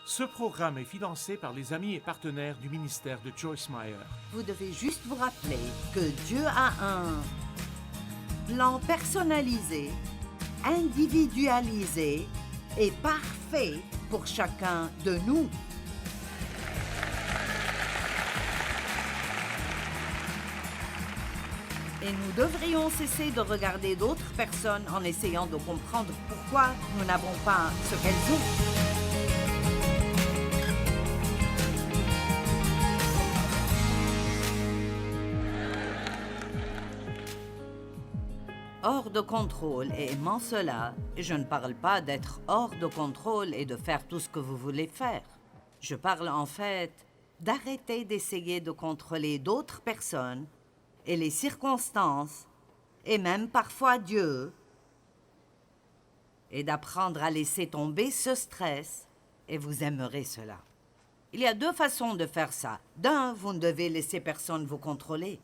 Ce programme est financé par les amis et partenaires du ministère de Joyce Meyer. Vous devez juste vous rappeler que Dieu a un plan personnalisé, individualisé et parfait pour chacun de nous. Et nous devrions cesser de regarder d'autres personnes en essayant de comprendre pourquoi nous n'avons pas ce qu'elles ont. Hors de contrôle, et aimant cela, je ne parle pas d'être hors de contrôle et de faire tout ce que vous voulez faire. Je parle en fait d'arrêter d'essayer de contrôler d'autres personnes et les circonstances, et même parfois Dieu, et d'apprendre à laisser tomber ce stress, et vous aimerez cela. Il y a deux façons de faire ça. D'un, vous ne devez laisser personne vous contrôler.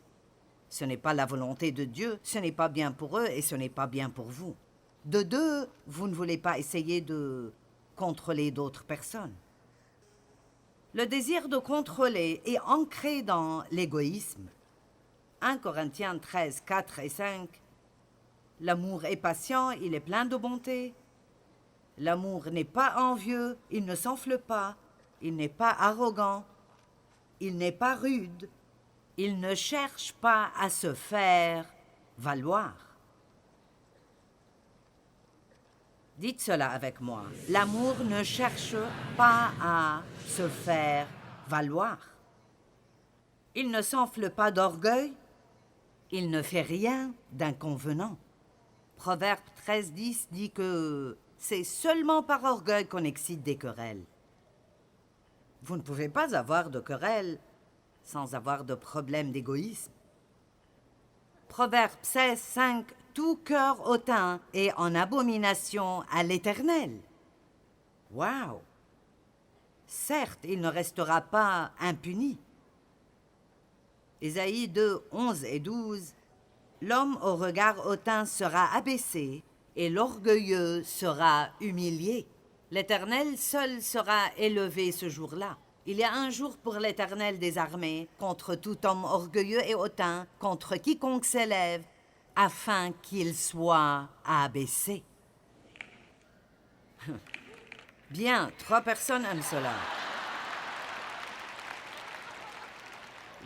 Ce n'est pas la volonté de Dieu, ce n'est pas bien pour eux et ce n'est pas bien pour vous. De deux, vous ne voulez pas essayer de contrôler d'autres personnes. Le désir de contrôler est ancré dans l'égoïsme. 1 Corinthiens 13, 4 et 5. L'amour est patient, il est plein de bonté. L'amour n'est pas envieux, il ne s'enfle pas, il n'est pas arrogant, il n'est pas rude. Il ne cherche pas à se faire valoir. Dites cela avec moi. L'amour ne cherche pas à se faire valoir. Il ne s'enfle pas d'orgueil. Il ne fait rien d'inconvenant. Proverbe 13:10 dit que c'est seulement par orgueil qu'on excite des querelles. Vous ne pouvez pas avoir de querelles sans avoir de problème d'égoïsme. Proverbe 16:5. Tout cœur hautain est en abomination à l'Éternel. Wow! Certes, il ne restera pas impuni. Ésaïe 2, 11 et 12. L'homme au regard hautain sera abaissé et l'orgueilleux sera humilié. L'Éternel seul sera élevé ce jour-là. Il y a un jour pour l'Éternel des armées, contre tout homme orgueilleux et hautain, contre quiconque s'élève, afin qu'il soit abaissé. Bien, 3 personnes aiment cela.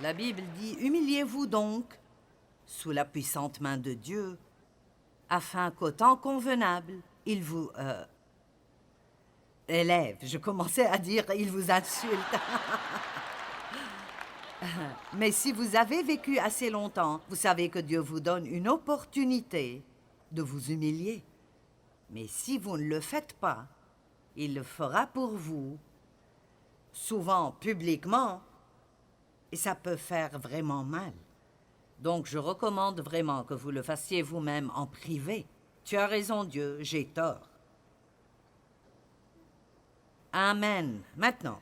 La Bible dit « Humiliez-vous donc, sous la puissante main de Dieu, afin qu'au temps convenable, il vous... élève. » Je commençais à dire « il vous insulte ». Mais si vous avez vécu assez longtemps, vous savez que Dieu vous donne une opportunité de vous humilier. Mais si vous ne le faites pas, il le fera pour vous, souvent publiquement, et ça peut faire vraiment mal. Donc je recommande vraiment que vous le fassiez vous-même en privé. Tu as raison, Dieu, j'ai tort. Amen. Maintenant,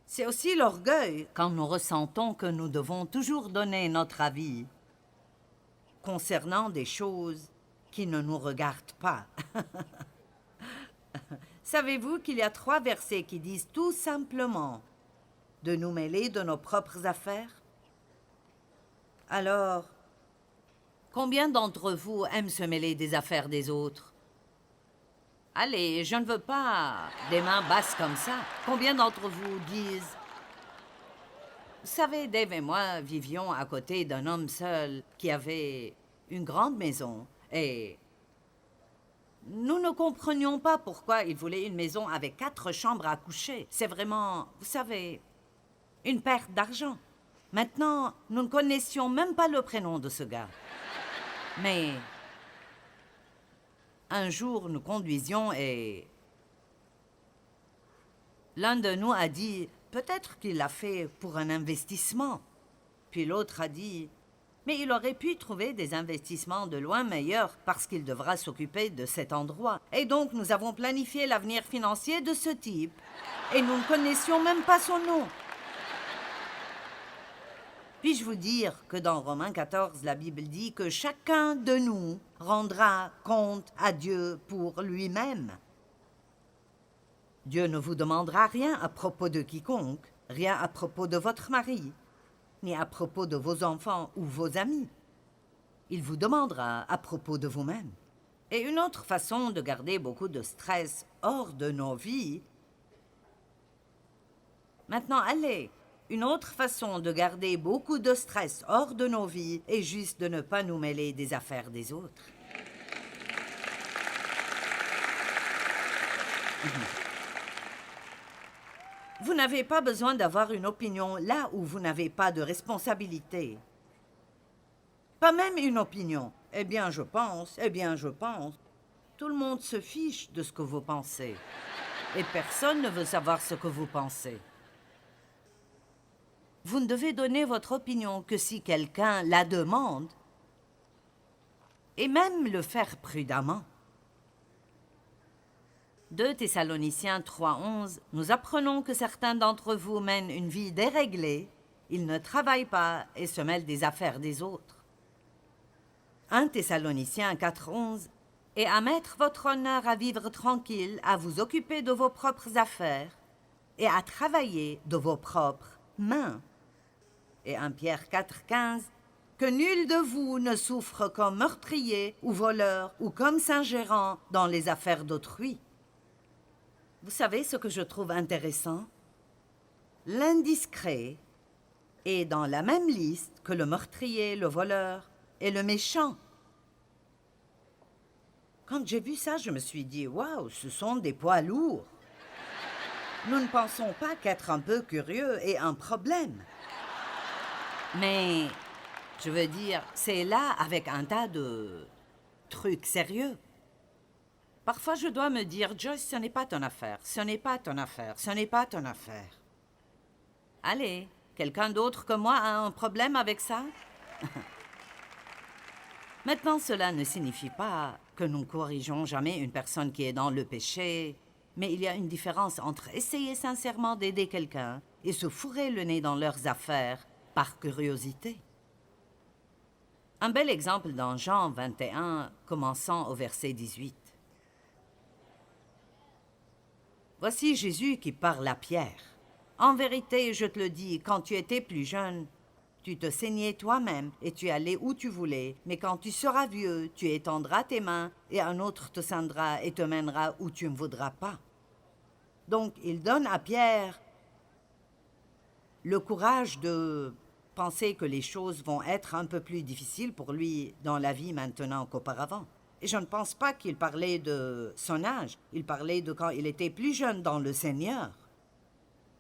c'est aussi l'orgueil quand nous ressentons que nous devons toujours donner notre avis concernant des choses qui ne nous regardent pas. Savez-vous qu'il y a 3 versets qui disent tout simplement de nous mêler de nos propres affaires? Alors, combien d'entre vous aiment se mêler des affaires des autres? Allez, je ne veux pas des mains basses comme ça. Combien d'entre vous disent « Vous savez, Dave et moi vivions à côté d'un homme seul qui avait une grande maison et nous ne comprenions pas pourquoi il voulait une maison avec 4 chambres à coucher. C'est vraiment, vous savez, une perte d'argent. Maintenant, nous ne connaissions même pas le prénom de ce gars. Mais un jour, nous conduisions et l'un de nous a dit « Peut-être qu'il l'a fait pour un investissement. » Puis l'autre a dit « Mais il aurait pu trouver des investissements de loin meilleurs parce qu'il devra s'occuper de cet endroit. » Et donc, nous avons planifié l'avenir financier de ce type et nous ne connaissions même pas son nom. Puis-je vous dire que dans Romains 14, la Bible dit que chacun de nous rendra compte à Dieu pour lui-même. Dieu ne vous demandera rien à propos de quiconque, rien à propos de votre mari, ni à propos de vos enfants ou vos amis. Il vous demandera à propos de vous-même. Et une autre façon de garder beaucoup de stress hors de nos vies... Maintenant, allez, une autre façon de garder beaucoup de stress hors de nos vies est juste de ne pas nous mêler des affaires des autres. Vous n'avez pas besoin d'avoir une opinion là où vous n'avez pas de responsabilité. Pas même une opinion. Eh bien, je pense, eh bien, je pense. Tout le monde se fiche de ce que vous pensez. Et personne ne veut savoir ce que vous pensez. Vous ne devez donner votre opinion que si quelqu'un la demande, et même le faire prudemment. 2 Thessaloniciens 3:11, nous apprenons que certains d'entre vous mènent une vie déréglée, ils ne travaillent pas et se mêlent des affaires des autres. 1 Thessaloniciens 4:11, et à mettre votre honneur à vivre tranquille, à vous occuper de vos propres affaires et à travailler de vos propres mains. Et 1 Pierre 4:15, que nul de vous ne souffre comme meurtrier ou voleur ou comme s'ingérant dans les affaires d'autrui. Vous savez ce que je trouve intéressant? L'indiscret est dans la même liste que le meurtrier, le voleur et le méchant. Quand j'ai vu ça, je me suis dit, waouh, ce sont des poids lourds. Nous ne pensons pas qu'être un peu curieux est un problème. Mais, je veux dire, c'est là avec un tas de trucs sérieux. Parfois, je dois me dire, Joyce, ce n'est pas ton affaire, ce n'est pas ton affaire, ce n'est pas ton affaire. Allez, quelqu'un d'autre que moi a un problème avec ça? Maintenant, cela ne signifie pas que nous ne corrigeons jamais une personne qui est dans le péché, mais il y a une différence entre essayer sincèrement d'aider quelqu'un et se fourrer le nez dans leurs affaires par curiosité. Un bel exemple dans Jean 21, commençant au verset 18. Voici Jésus qui parle à Pierre. En vérité, je te le dis, quand tu étais plus jeune, tu te saignais toi-même et tu allais où tu voulais, mais quand tu seras vieux, tu étendras tes mains et un autre te ceindra et te mènera où tu ne voudras pas. Donc, il donne à Pierre le courage de penser que les choses vont être un peu plus difficiles pour lui dans la vie maintenant qu'auparavant. Et je ne pense pas qu'il parlait de son âge, il parlait de quand il était plus jeune dans le Seigneur.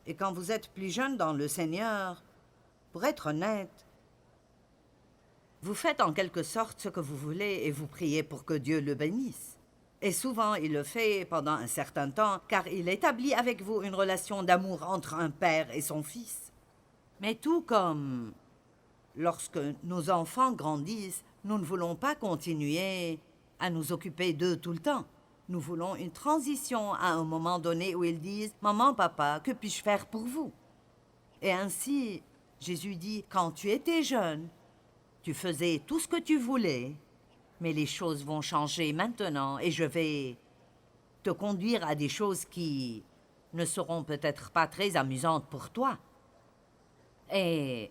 Et quand vous êtes plus jeune dans le Seigneur, pour être honnête, vous faites en quelque sorte ce que vous voulez et vous priez pour que Dieu le bénisse. Et souvent, il le fait pendant un certain temps, car il établit avec vous une relation d'amour entre un père et son fils. Mais tout comme lorsque nos enfants grandissent, nous ne voulons pas continuer à nous occuper d'eux tout le temps. Nous voulons une transition à un moment donné où ils disent « Maman, papa, que puis-je faire pour vous ?» Et ainsi, Jésus dit « Quand tu étais jeune, tu faisais tout ce que tu voulais, mais les choses vont changer maintenant et je vais te conduire à des choses qui ne seront peut-être pas très amusantes pour toi. » Et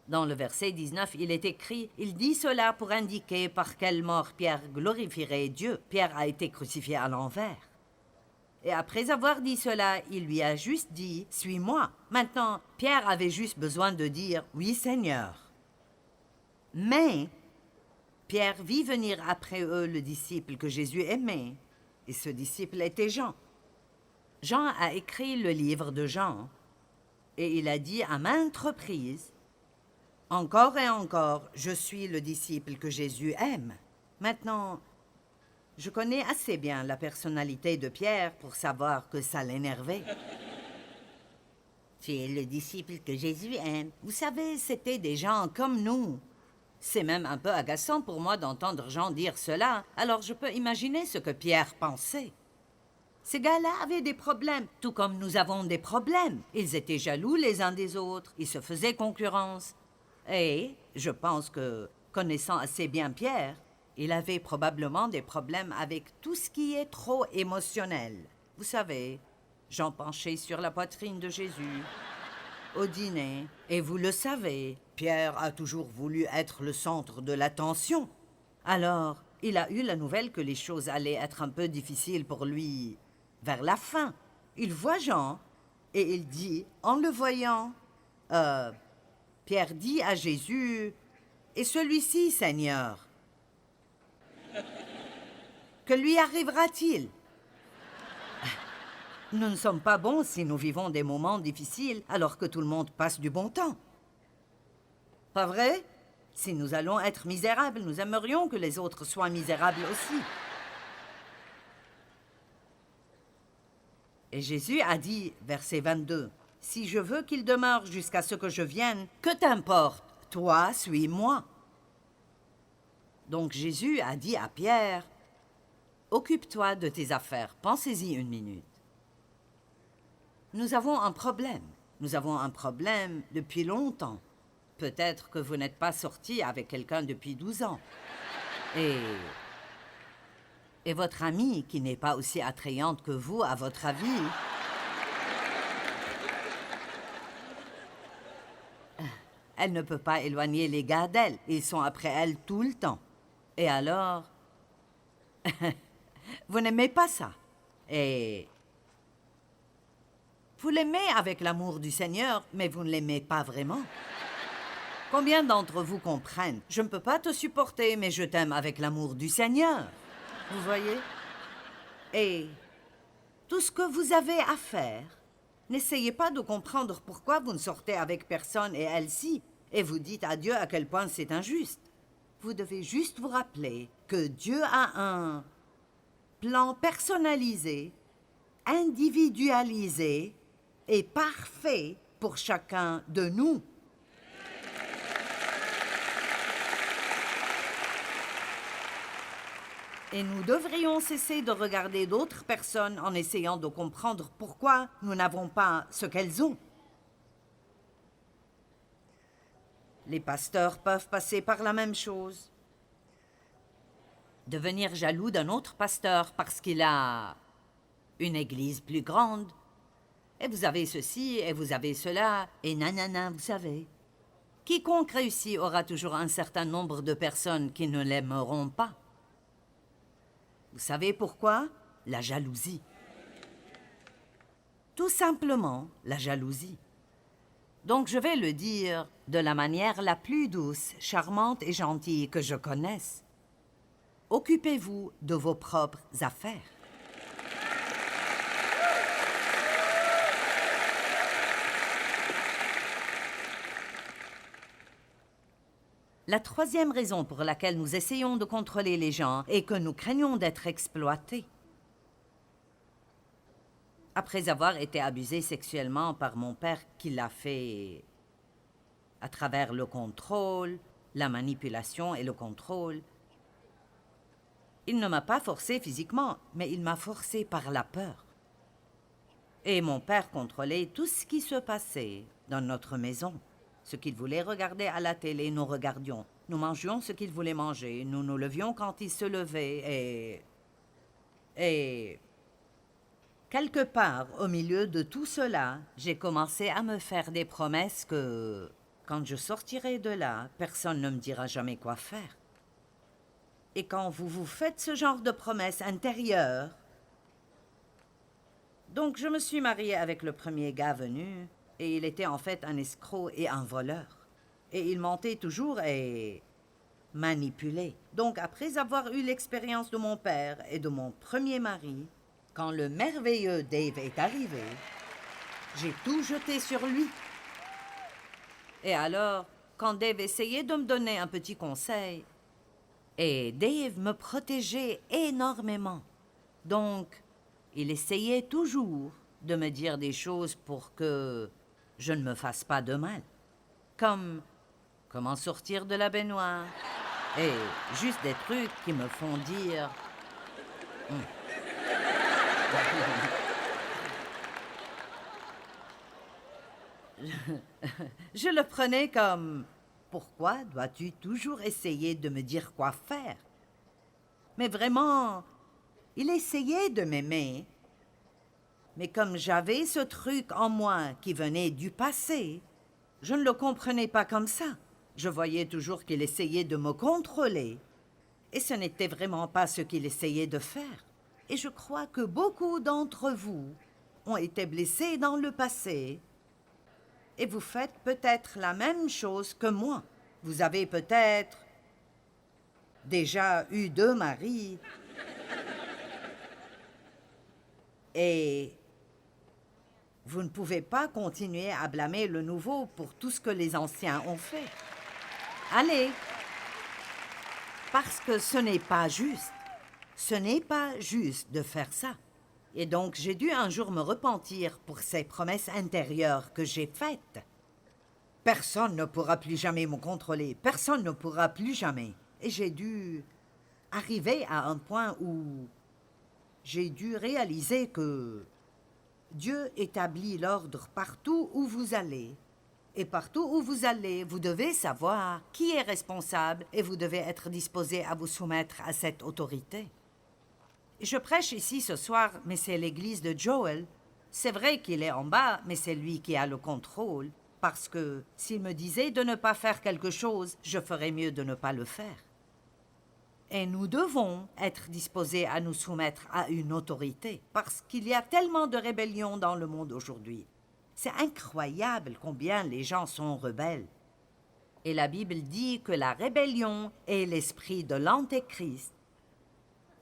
dans le verset 19, il est écrit « Il dit cela pour indiquer par quelle mort Pierre glorifierait Dieu. Pierre a été crucifié à l'envers. » Et après avoir dit cela, il lui a juste dit « Suis-moi. » Maintenant, Pierre avait juste besoin de dire « Oui, Seigneur. » Mais Pierre vit venir après eux le disciple que Jésus aimait, et ce disciple était Jean. Jean a écrit le livre de Jean, et il a dit à maintes reprises « Encore et encore, je suis le disciple que Jésus aime. » Maintenant, je connais assez bien la personnalité de Pierre pour savoir que ça l'énervait. « Tu es le disciple que Jésus aime. » Vous savez, c'était des gens comme nous. C'est même un peu agaçant pour moi d'entendre Jean dire cela, alors je peux imaginer ce que Pierre pensait. Ces gars-là avaient des problèmes, tout comme nous avons des problèmes. Ils étaient jaloux les uns des autres, ils se faisaient concurrence. Et je pense que, connaissant assez bien Pierre, il avait probablement des problèmes avec tout ce qui est trop émotionnel. Vous savez, Jean penché sur la poitrine de Jésus. Au dîner, et vous le savez, Pierre a toujours voulu être le centre de l'attention. Alors, il a eu la nouvelle que les choses allaient être un peu difficiles pour lui vers la fin. Il voit Jean, et il dit, en le voyant, Pierre dit à Jésus, « Et celui-ci, Seigneur, que lui arrivera-t-il » Nous ne sommes pas bons si nous vivons des moments difficiles alors que tout le monde passe du bon temps. Pas vrai? Si nous allons être misérables, nous aimerions que les autres soient misérables aussi. Et Jésus a dit, verset 22, « Si je veux qu'il demeure jusqu'à ce que je vienne, que t'importe, toi, suis-moi. » Donc Jésus a dit à Pierre, « Occupe-toi de tes affaires, pensez-y une minute. » Nous avons un problème. Nous avons un problème depuis longtemps. Peut-être que vous n'êtes pas sorti avec quelqu'un depuis 12 ans. Et votre amie, qui n'est pas aussi attrayante que vous, à votre avis, elle ne peut pas éloigner les gars d'elle. Ils sont après elle tout le temps. Et alors, vous n'aimez pas ça. Et vous l'aimez avec l'amour du Seigneur, mais vous ne l'aimez pas vraiment. Combien d'entre vous comprennent? Je ne peux pas te supporter, mais je t'aime avec l'amour du Seigneur. Vous voyez? Et tout ce que vous avez à faire, n'essayez pas de comprendre pourquoi vous ne sortez avec personne et elle-ci, et vous dites à Dieu à quel point c'est injuste. Vous devez juste vous rappeler que Dieu a un plan personnalisé, individualisé et parfait pour chacun de nous. Et nous devrions cesser de regarder d'autres personnes en essayant de comprendre pourquoi nous n'avons pas ce qu'elles ont. Les pasteurs peuvent passer par la même chose. Devenir jaloux d'un autre pasteur parce qu'il a une église plus grande. Et vous avez ceci, et vous avez cela, et nanana, vous savez. Quiconque réussit aura toujours un certain nombre de personnes qui ne l'aimeront pas. Vous savez pourquoi? La jalousie. Tout simplement, la jalousie. Donc je vais le dire de la manière la plus douce, charmante et gentille que je connaisse. Occupez-vous de vos propres affaires. La troisième raison pour laquelle nous essayons de contrôler les gens est que nous craignons d'être exploités. Après avoir été abusé sexuellement par mon père qui l'a fait à travers le contrôle, la manipulation et le contrôle, il ne m'a pas forcé physiquement, mais il m'a forcé par la peur. Et mon père contrôlait tout ce qui se passait dans notre maison. Ce qu'il voulait regarder à la télé, nous regardions. Nous mangions ce qu'il voulait manger. Nous nous levions quand il se levait. Et quelque part, au milieu de tout cela, j'ai commencé à me faire des promesses que, quand je sortirai de là, personne ne me dira jamais quoi faire. Et quand vous vous faites ce genre de promesses intérieures... Donc, je me suis mariée avec le premier gars venu... Et il était en fait un escroc et un voleur. Et il mentait toujours et manipulait. Donc, après avoir eu l'expérience de mon père et de mon premier mari, quand le merveilleux Dave est arrivé, j'ai tout jeté sur lui. Et alors, quand Dave essayait de me donner un petit conseil, et Dave me protégeait énormément. Donc, il essayait toujours de me dire des choses pour que je ne me fasse pas de mal. Comme comment sortir de la baignoire. Et juste des trucs qui me font dire... Je le prenais comme... Pourquoi dois-tu toujours essayer de me dire quoi faire? Mais vraiment, il essayait de m'aimer. Mais comme j'avais ce truc en moi qui venait du passé, je ne le comprenais pas comme ça. Je voyais toujours qu'il essayait de me contrôler. Et ce n'était vraiment pas ce qu'il essayait de faire. Et je crois que beaucoup d'entre vous ont été blessés dans le passé. Et vous faites peut-être la même chose que moi. Vous avez peut-être déjà eu 2 maris. Et vous ne pouvez pas continuer à blâmer le nouveau pour tout ce que les anciens ont fait. Allez, parce que ce n'est pas juste. Ce n'est pas juste de faire ça. Et donc, j'ai dû un jour me repentir pour ces promesses intérieures que j'ai faites. Personne ne pourra plus jamais me contrôler. Personne ne pourra plus jamais. Et j'ai dû arriver à un point où j'ai dû réaliser que Dieu établit l'ordre partout où vous allez. Et partout où vous allez, vous devez savoir qui est responsable et vous devez être disposé à vous soumettre à cette autorité. Je prêche ici ce soir, mais c'est l'église de Joel. C'est vrai qu'il est en bas, mais c'est lui qui a le contrôle. Parce que s'il me disait de ne pas faire quelque chose, je ferais mieux de ne pas le faire. Et nous devons être disposés à nous soumettre à une autorité, parce qu'il y a tellement de rébellion dans le monde aujourd'hui. C'est incroyable combien les gens sont rebelles. Et la Bible dit que la rébellion est l'esprit de l'Antéchrist.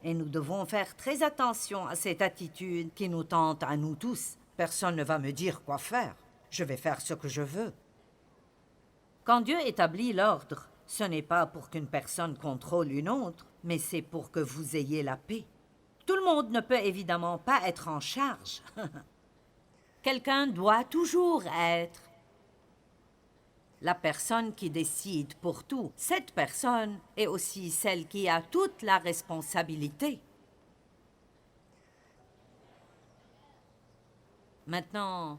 Et nous devons faire très attention à cette attitude qui nous tente à nous tous. Personne ne va me dire quoi faire. Je vais faire ce que je veux. Quand Dieu établit l'ordre, ce n'est pas pour qu'une personne contrôle une autre, mais c'est pour que vous ayez la paix. Tout le monde ne peut évidemment pas être en charge. Quelqu'un doit toujours être la personne qui décide pour tout. Cette personne est aussi celle qui a toute la responsabilité. Maintenant,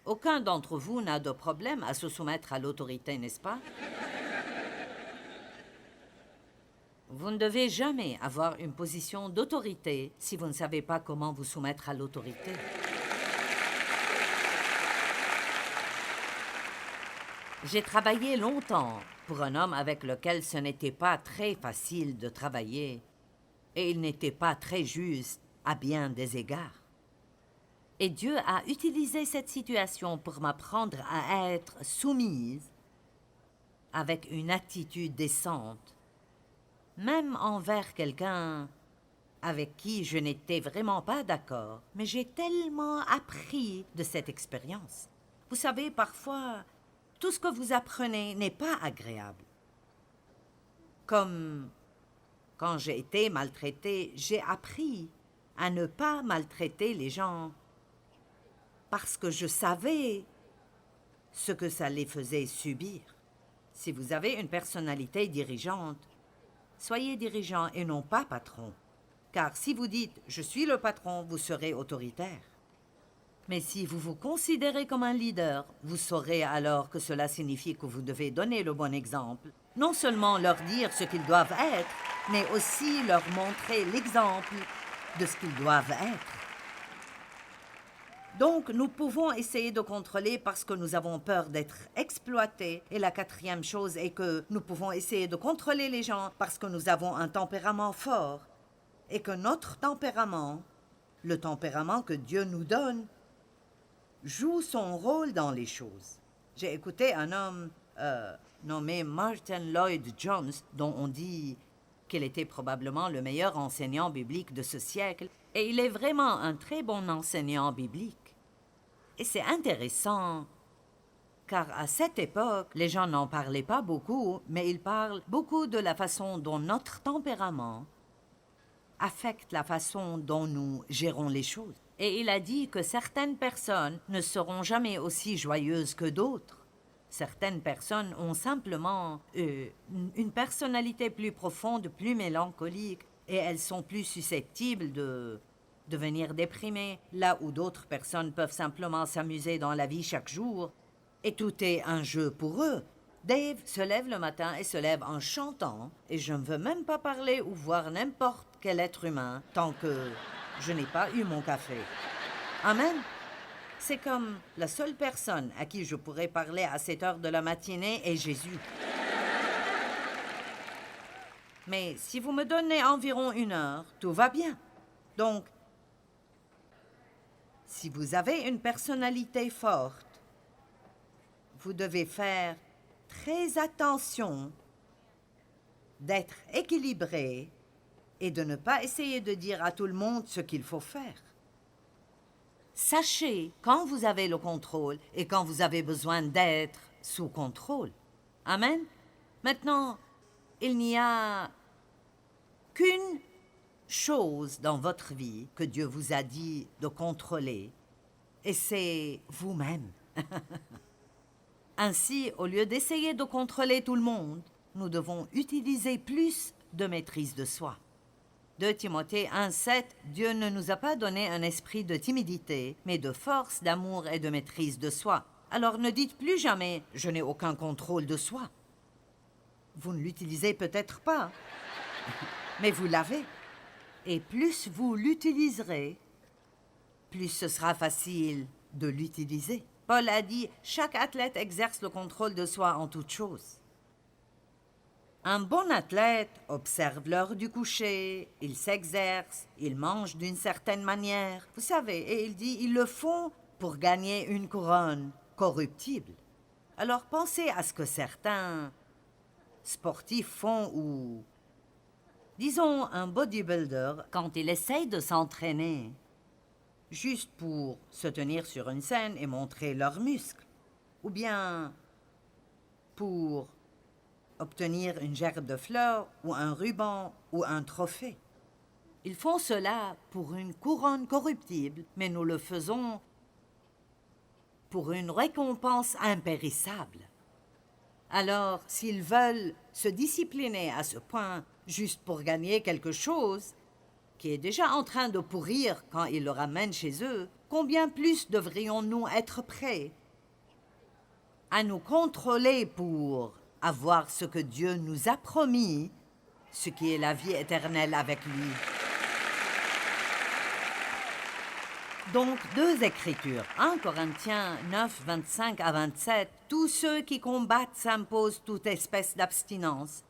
aucun d'entre vous n'a de problème à se soumettre à l'autorité, n'est-ce pas? Vous ne devez jamais avoir une position d'autorité si vous ne savez pas comment vous soumettre à l'autorité. J'ai travaillé longtemps pour un homme avec lequel ce n'était pas très facile de travailler et il n'était pas très juste à bien des égards. Et Dieu a utilisé cette situation pour m'apprendre à être soumise avec une attitude décente, même envers quelqu'un avec qui je n'étais vraiment pas d'accord. Mais j'ai tellement appris de cette expérience. Vous savez, parfois, tout ce que vous apprenez n'est pas agréable. Comme quand j'ai été maltraitée, j'ai appris à ne pas maltraiter les gens parce que je savais ce que ça les faisait subir. Si vous avez une personnalité dirigeante, soyez dirigeant et non pas patron. Car si vous dites « je suis le patron », vous serez autoritaire. Mais si vous vous considérez comme un leader, vous saurez alors que cela signifie que vous devez donner le bon exemple. Non seulement leur dire ce qu'ils doivent être, mais aussi leur montrer l'exemple de ce qu'ils doivent être. Donc, nous pouvons essayer de contrôler parce que nous avons peur d'être exploités. Et la 4e chose est que nous pouvons essayer de contrôler les gens parce que nous avons un tempérament fort. Et que notre tempérament, le tempérament que Dieu nous donne, joue son rôle dans les choses. J'ai écouté un homme nommé Martin Lloyd Jones, dont on dit qu'il était probablement le meilleur enseignant biblique de ce siècle. Et il est vraiment un très bon enseignant biblique. Et c'est intéressant, car à cette époque, les gens n'en parlaient pas beaucoup, mais ils parlent beaucoup de la façon dont notre tempérament affecte la façon dont nous gérons les choses. Et il a dit que certaines personnes ne seront jamais aussi joyeuses que d'autres. Certaines personnes ont simplement une personnalité plus profonde, plus mélancolique, et elles sont plus susceptibles de devenir déprimées, là où d'autres personnes peuvent simplement s'amuser dans la vie chaque jour. Et tout est un jeu pour eux. Dave se lève le matin et se lève en chantant, et je ne veux même pas parler ou voir n'importe quel être humain tant que je n'ai pas eu mon café. Amen. C'est comme la seule personne à qui je pourrais parler à cette heure de la matinée est Jésus. Mais si vous me donnez environ 1 heure, tout va bien. Donc, si vous avez une personnalité forte, vous devez faire très attention d'être équilibré et de ne pas essayer de dire à tout le monde ce qu'il faut faire. Sachez quand vous avez le contrôle et quand vous avez besoin d'être sous contrôle. Amen. Maintenant, il n'y a qu'une chose dans votre vie que Dieu vous a dit de contrôler, et c'est vous-même. Ainsi, au lieu d'essayer de contrôler tout le monde, nous devons utiliser plus de maîtrise de soi. 2 Timothée 1,7, Dieu ne nous a pas donné un esprit de timidité, mais de force, d'amour et de maîtrise de soi. Alors ne dites plus jamais « je n'ai aucun contrôle de soi ». Vous ne l'utilisez peut-être pas, mais vous l'avez. Et plus vous l'utiliserez, plus ce sera facile de l'utiliser. Paul a dit « chaque athlète exerce le contrôle de soi en toute chose ». Un bon athlète observe l'heure du coucher, il s'exerce, il mange d'une certaine manière. Vous savez, et il dit, ils le font pour gagner une couronne corruptible. Alors pensez à ce que certains sportifs font ou, disons, un bodybuilder quand il essaye de s'entraîner juste pour se tenir sur une scène et montrer leurs muscles, ou bien pour obtenir une gerbe de fleurs ou un ruban ou un trophée. Ils font cela pour une couronne corruptible, mais nous le faisons pour une récompense impérissable. Alors, s'ils veulent se discipliner à ce point juste pour gagner quelque chose qui est déjà en train de pourrir quand ils le ramènent chez eux, combien plus devrions-nous être prêts à nous contrôler pour avoir ce que Dieu nous a promis, ce qui est la vie éternelle avec lui. Donc, 2 Écritures, 1 Corinthiens 9, 25 à 27, tous ceux qui combattent s'imposent toute espèce d'abstinence,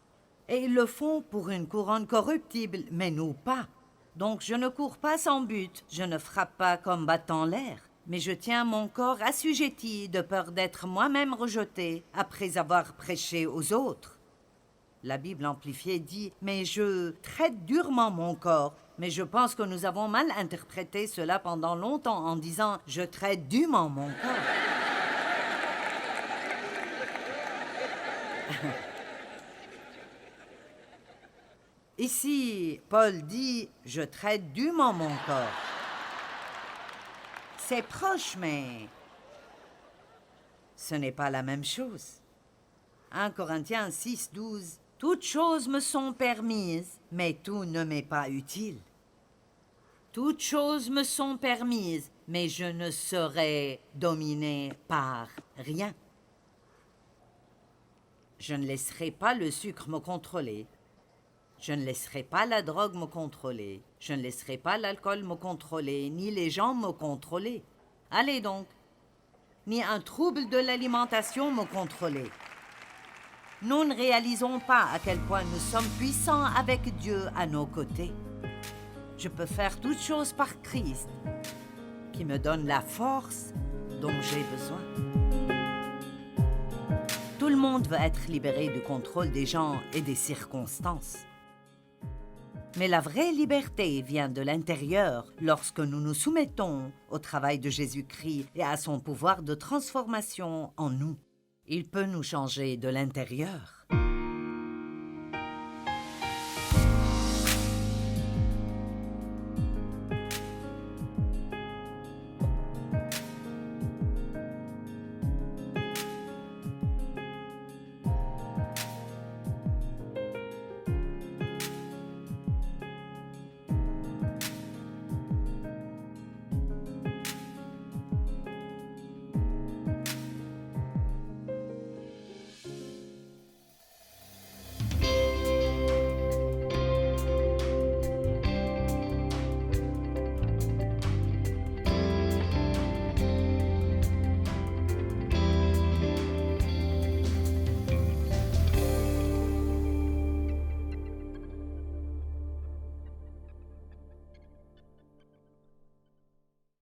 et ils le font pour une couronne corruptible, mais nous pas. Donc je ne cours pas sans but, je ne frappe pas comme battant l'air, mais je tiens mon corps assujetti de peur d'être moi-même rejeté après avoir prêché aux autres. La Bible amplifiée dit « Mais je traite durement mon corps ». Mais je pense que nous avons mal interprété cela pendant longtemps en disant « Je traite dûment mon corps ». Ici, Paul dit « Je traite dûment mon corps ». C'est proche, mais ce n'est pas la même chose. 1 Corinthiens 6, 12. Toutes choses me sont permises, mais tout ne m'est pas utile. Toutes choses me sont permises, mais je ne serai dominé par rien. Je ne laisserai pas le sucre me contrôler. Je ne laisserai pas la drogue me contrôler. Je ne laisserai pas l'alcool me contrôler, ni les gens me contrôler. Allez donc, ni un trouble de l'alimentation me contrôler. Nous ne réalisons pas à quel point nous sommes puissants avec Dieu à nos côtés. Je peux faire toutes choses par Christ, qui me donne la force dont j'ai besoin. Tout le monde veut être libéré du contrôle des gens et des circonstances. Mais la vraie liberté vient de l'intérieur lorsque nous nous soumettons au travail de Jésus-Christ et à son pouvoir de transformation en nous. Il peut nous changer de l'intérieur.